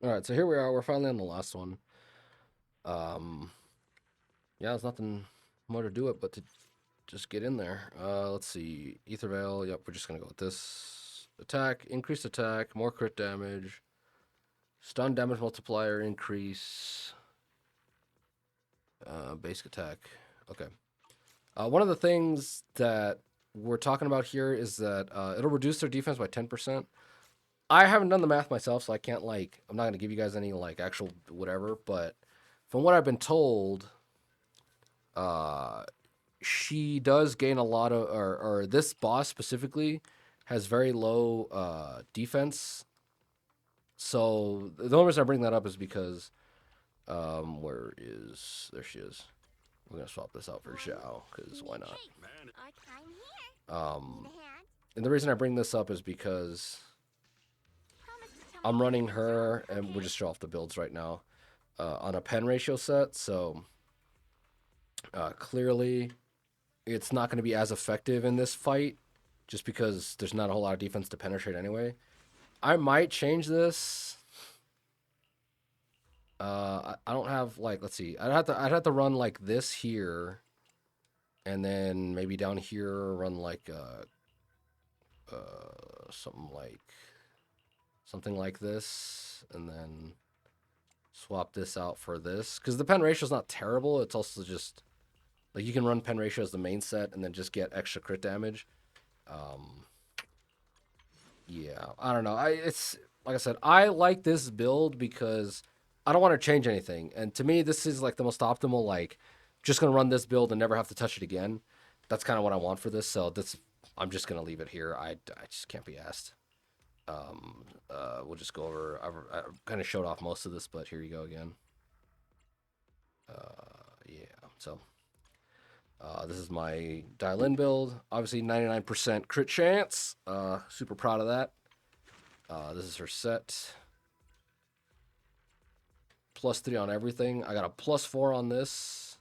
All right, so here we are. We're finally on the last one. Um, yeah, there's nothing more to do it but to just get in there. Let's see. Ether Veil. Yep, we're just gonna go with this. Attack, increased attack, more crit damage, stun damage multiplier increase, basic attack. Okay. One of the things that we're talking about here is that it'll reduce their defense by 10%. I haven't done the math myself, so I can't I'm not gonna give you guys any actual whatever, but from what I've been told, uh, she does gain a lot of, or this boss specifically has very low defense. So the only reason I bring that up is because, there she is. We're gonna swap this out for Zhao because why not? Um, and the reason I bring this up is because I'm running her, and we'll just show off the builds right now on a pen ratio set. So clearly, it's not going to be as effective in this fight just because there's not a whole lot of defense to penetrate anyway. I might change this. I don't have let's see. I'd have to run like this here, and then maybe down here run something like something like this, and then swap this out for this because the pen ratio is not terrible. It's also just like you can run pen ratio as the main set and then just get extra crit damage. Um, yeah, I don't know. It's like I said, I like this build because I don't want to change anything, and to me, this is like the most optimal. Just gonna run this build and never have to touch it again. That's kind of what I want for this. So I'm just gonna leave it here. I just can't be asked. We'll just go over. I kind of showed off most of this, but here you go again. Yeah. So this is my Dialyn build. Obviously, 99% crit chance. Super proud of that. This is her set. +3 on everything. I got a +4 on this.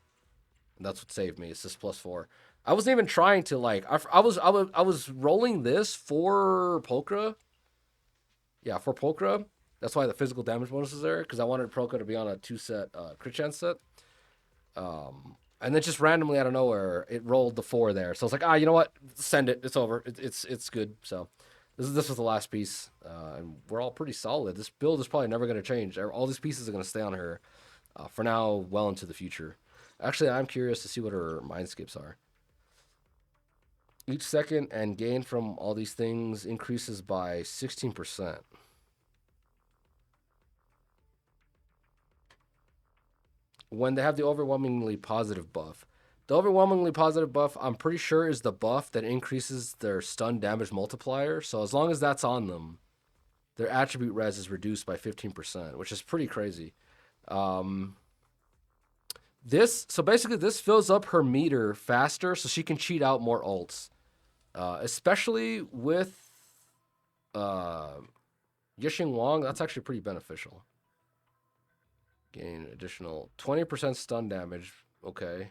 And that's what saved me. It's this +4. I wasn't even trying to I was rolling this for Pokra. Yeah, for Pokra. That's why the physical damage bonus is there because I wanted Pokra to be on a 2-set crit chance set. And then just randomly out of nowhere, it rolled the 4 there. So I was like, you know what? Send it. It's over. It's good. So this was the last piece, and we're all pretty solid. This build is probably never going to change. All these pieces are going to stay on her for now, well into the future. Actually, I'm curious to see what her mind skips are. Each second and gain from all these things increases by 16%. When they have the overwhelmingly positive buff. The overwhelmingly positive buff, I'm pretty sure, is the buff that increases their stun damage multiplier. So as long as that's on them, their attribute res is reduced by 15%, which is pretty crazy. So basically this fills up her meter faster so she can cheat out more ults. Especially with Shunguang, that's actually pretty beneficial. Gain additional 20% stun damage. Okay.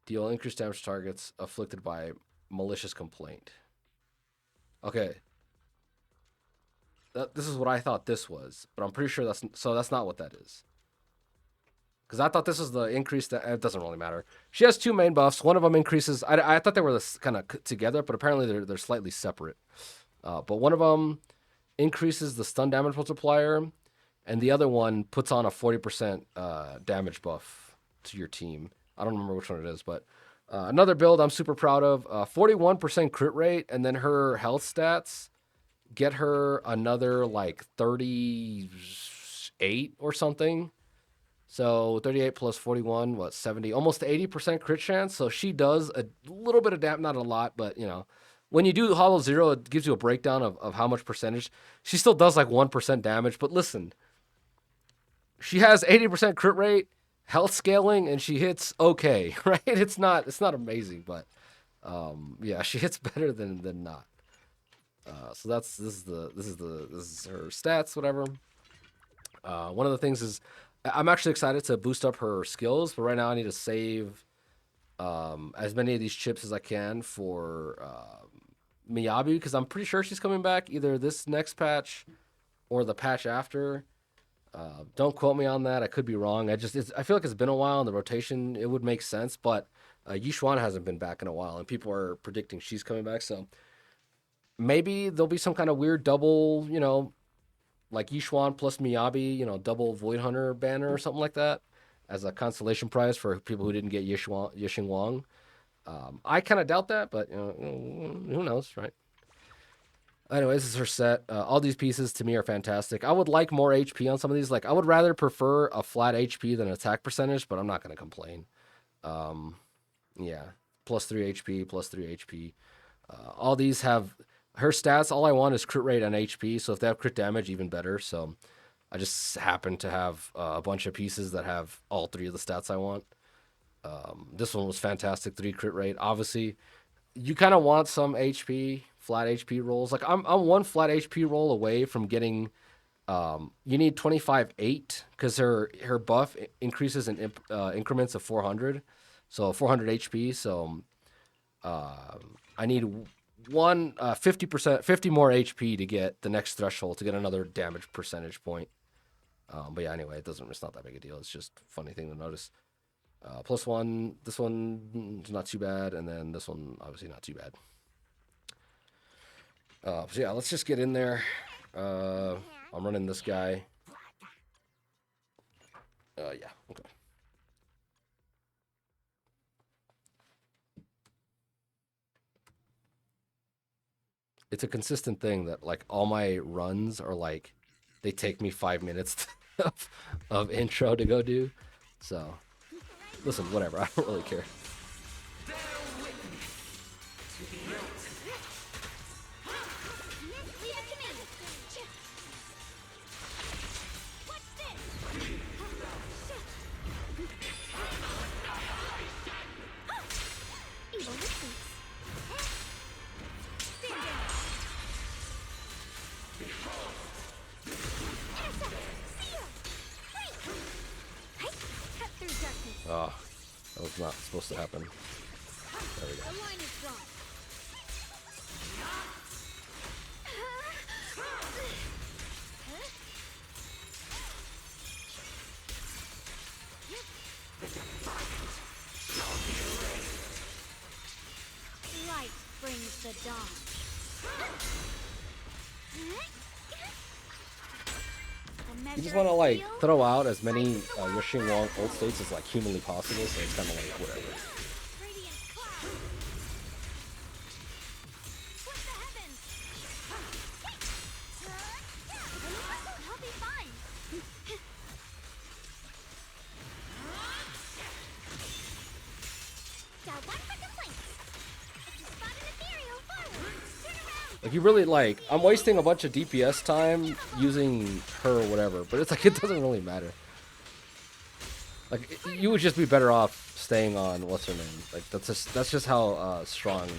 Deal increased damage to targets afflicted by malicious complaint. Okay. This is what I thought this was, but I'm pretty sure that's not what that is. Because I thought this was the increase that it doesn't really matter. She has 2 main buffs. One of them increases. I thought they were kind of together, but apparently they're slightly separate. But one of them increases the stun damage multiplier, and the other one puts on a 40% damage buff to your team. I don't remember which one it is, but another build I'm super proud of. 41% crit rate, and then her health stats get her another 38 or something. So 38 plus 41, 70? Almost 80% crit chance. So she does a little bit of damage, not a lot, but when you do Hollow Zero, it gives you a breakdown of how much percentage. She still does 1% damage, but listen, she has 80% crit rate, health scaling, and she hits okay, right? It's not amazing, but yeah, she hits better than not. So this is her stats, whatever. One of the things is I'm actually excited to boost up her skills, but right now I need to save as many of these chips as I can for Miyabi because I'm pretty sure she's coming back either this next patch or the patch after. Don't quote me on that. I could be wrong. I feel like it's been a while in the rotation. It would make sense, but Yishuan hasn't been back in a while, and people are predicting she's coming back. So maybe there'll be some kind of weird double, like Yishuan plus Miyabi, double Void Hunter banner or something like that as a consolation prize for people who didn't get Yishing Wang. I kind of doubt that, but who knows, right? Anyway, this is her set. All these pieces to me are fantastic. I would like more HP on some of these. Like I would rather prefer a flat HP than attack percentage, but I'm not going to complain. Yeah, plus 3 HP, plus 3 HP. All these have her stats. All I want is crit rate and HP. So if they have crit damage, even better. So I just happen to have a bunch of pieces that have all 3 of the stats I want. This one was fantastic, 3 crit rate. Obviously, you kind of want some HP, flat HP rolls. Like I'm 1 flat HP roll away from getting. You need 25-8 because her buff increases in increments of 400, so 400 HP. So I need 50 more HP to get the next threshold to get another damage percentage point. But yeah, anyway, it's not that big a deal. It's just a funny thing to notice. +1, this one is not too bad, and then this one obviously not too bad. So yeah, let's just get in there. I'm running this guy. Yeah, okay. It's a consistent thing that like all my runs are like they take me 5 minutes of intro to go do. So listen, whatever. I don't really care. Oh, that was not supposed to happen. There we go. Light brings the dawn. You just want to like throw out as many your Shunguang ult states as like humanly possible, so it's kind of like whatever. Like you really like, I'm wasting a bunch of DPS time using her or whatever, but it's like it doesn't really matter. Like you would just be better off staying on what's her name. Like that's just how strong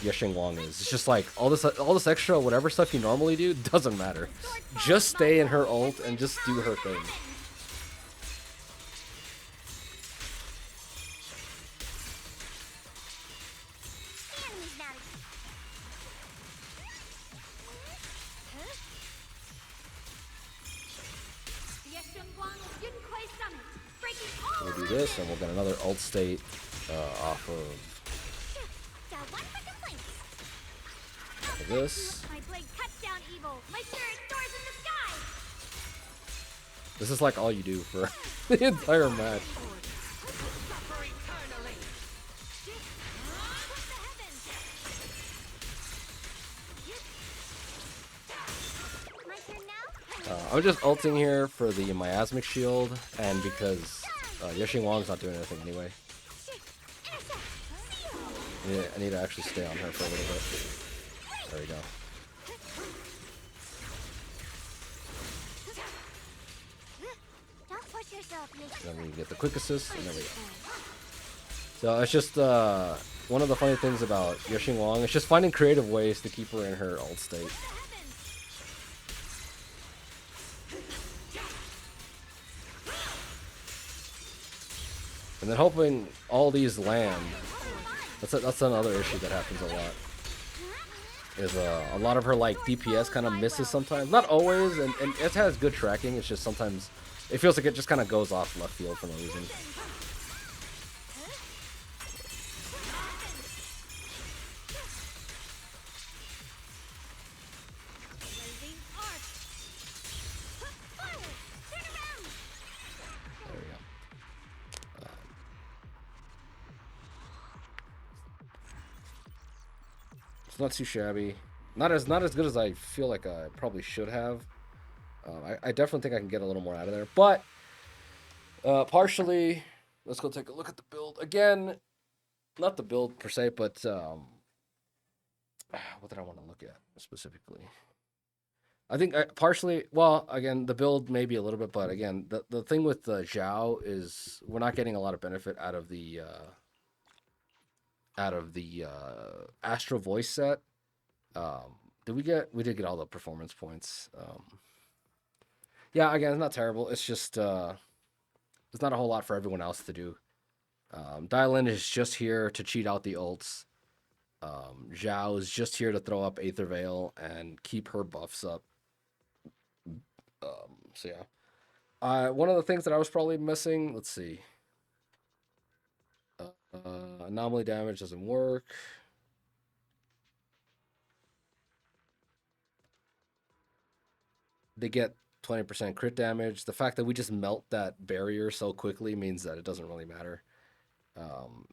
Shunguang is. It's just like all this extra whatever stuff you normally do doesn't matter. Just stay in her ult and just do her thing. We'll do this, and we'll get another ult state off of this. This is like all you do for the entire match. I'm just ulting here for the miasmic shield, and because Shunguang's not doing anything anyway. Yeah, I need to actually stay on her for a little bit. There we go. Then we get the quick assist, and there we go. So it's just one of the funny things about Shunguang. It's just finding creative ways to keep her in her ult state. And then hoping all these land. That's another issue that happens a lot. is a lot of her like DPS kind of misses sometimes. Not always, and it has good tracking. It's just sometimes it feels like it just kind of goes off left field for no reason. Blazing arc. Forward. Turn around. There we go. It's not too shabby. Not as good as I feel like I probably should have. I definitely think I can get a little more out of there, but partially. Let's go take a look at the build again. Not the build per se, but what did I want to look at specifically? I think partially. Well, again, the build maybe a little bit, but again, the thing with the Zhao is we're not getting a lot of benefit out of the Astro Voice set. Did we get? We did get all the performance points. Yeah, again, it's not terrible. It's just there's not a whole lot for everyone else to do. Dialyn is just here to cheat out the ults. Zhao is just here to throw up Aether Veil and keep her buffs up. So yeah. One of the things that I was probably missing, let's see. Anomaly damage doesn't work. They get 20% crit damage. The fact that we just melt that barrier so quickly means that it doesn't really matter.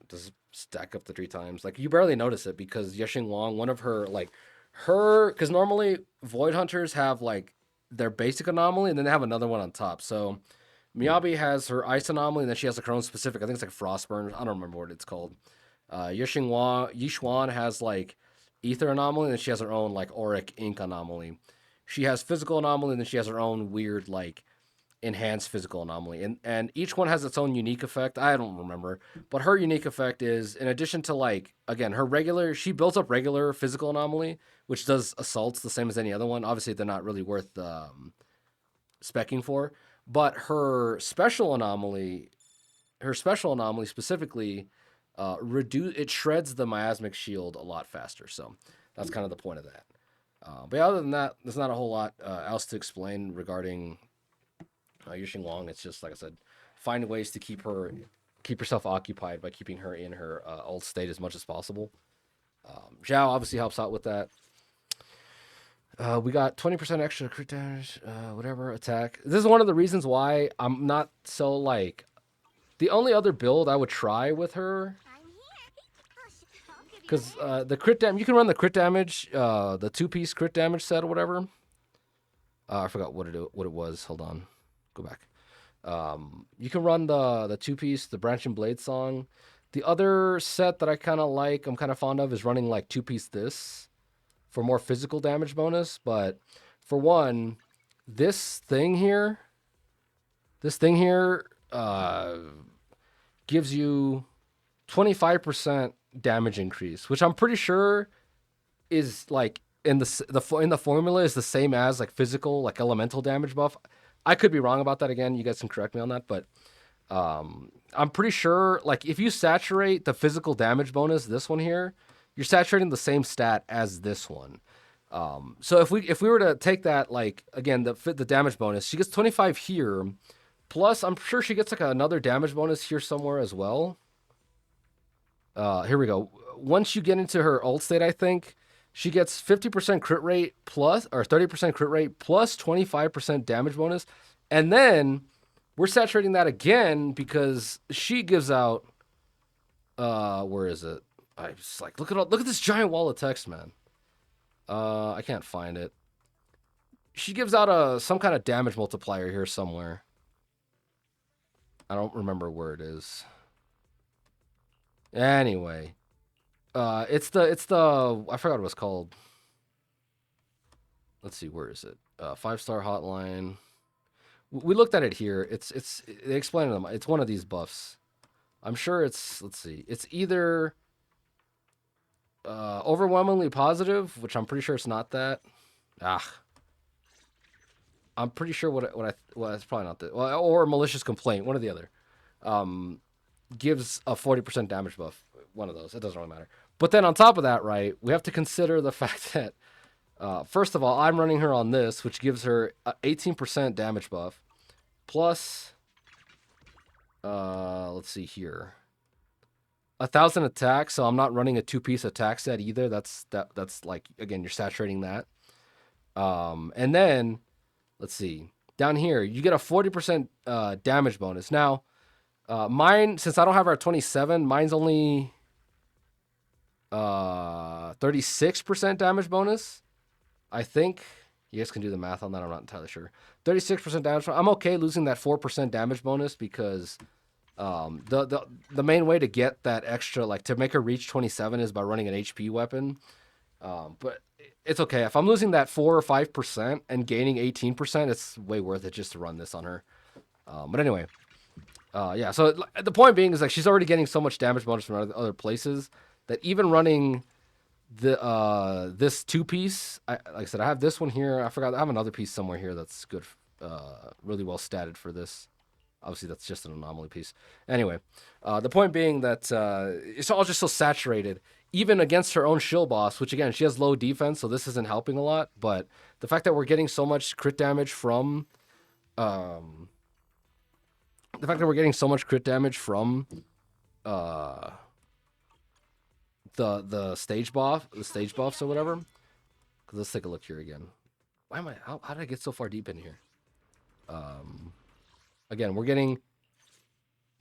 Just stack up the 3 times. Like you barely notice it because Shunguang, one of her because normally Void Hunters have like their basic anomaly and then they have another one on top. So Miyabi has her ice anomaly and then she has her own specific. I think it's like Frostburn. I don't remember what it's called. Yixuan has like ether anomaly and then she has her own like auric ink anomaly. She has physical anomaly and then she has her own weird like enhanced physical anomaly, and each one has its own unique effect. I don't remember, but her unique effect is in addition to like again her regular, she builds up regular physical anomaly, which does assaults the same as any other one. Obviously, they're not really worth specking for, but her special anomaly specifically, it shreds the miasmic shield a lot faster. So that's kind of the point of that. But other than that, there's not a whole lot else to explain regarding Shunguang. It's just like I said, find ways to keep herself occupied by keeping her in her old state as much as possible. Zhao obviously helps out with that. We got 20% extra crit damage, whatever attack. This is one of the reasons why I'm not so like. The only other build I would try with her, because the crit damage, you can run the crit damage, the 2-piece crit damage set or whatever. I forgot what it was. Hold on, go back. You can run the 2-piece, the Branching Blade song. The other set that I kind of like, I'm kind of fond of, is running like 2-piece this for more physical damage bonus. But for one, this thing here gives you 25% damage increase, which I'm pretty sure is like in the formula is the same as like physical, like elemental damage buff. I could be wrong about that. Again, you guys can correct me on that, but I'm pretty sure like if you saturate the physical damage bonus, this one here, you're saturating the same stat as this one. So if we were to take that, like again, the damage bonus, she gets 25 here, plus I'm sure she gets like another damage bonus here somewhere as well. Here we go. Once you get into her ult state, I think she gets 50% crit rate plus, or 30% crit rate plus 25% damage bonus. And then we're saturating that again because she gives out, where is it? I just like, look at this giant wall of text, man. I can't find it. She gives out some kind of damage multiplier here somewhere. I don't remember where it is. Anyway, it's the I forgot what it was called. Let's see, where is it? 5-star hotline. We looked at it here. They explained them. It's one of these buffs. I'm sure it's, let's see, it's either overwhelmingly positive, which I'm pretty sure it's not that. I'm pretty sure it's probably not that. Or malicious complaint, one or the other. Gives a 40% damage buff. One of those. It doesn't really matter. But then on top of that, right, we have to consider the fact that, first of all, I'm running her on this, which gives her 18% damage buff, plus, let's see here, 1,000 attack. So I'm not running a 2-piece attack set either. That's like, again, you're saturating that. And then let's see down here, you get a 40% damage bonus. Now, mine, since I don't have her at 27, mine's only 36% damage bonus. I think you guys can do the math on that. I'm not entirely sure. 36% damage. I'm okay losing that 4% damage bonus because the main way to get that extra, like to make her reach 27, is by running an HP weapon. But it's okay if I'm losing that 4 or 5% and gaining 18%. It's way worth it just to run this on her. But anyway, yeah. So the point being is like she's already getting so much damage bonus from other places that even running the this 2-piece, like I said, I have this one here. I forgot I have another piece somewhere here that's good, really well statted for this. Obviously, that's just an anomaly piece. Anyway, the point being that it's all just so saturated, even against her own shield boss, which again, she has low defense, so this isn't helping a lot. But the fact that we're getting so much crit damage from, the stage buffs or whatever. Because let's take a look here again. Why am I? How did I get so far deep in here? Again, we're getting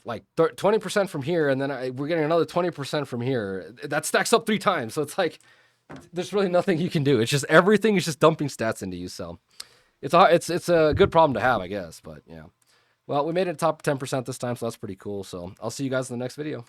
like 20% from here, and then we're getting another 20% from here. That stacks up 3 times. So it's like there's really nothing you can do. It's just everything is just dumping stats into you. So it's a good problem to have, I guess. But yeah. Well, we made it top 10% this time, so that's pretty cool. So I'll see you guys in the next video.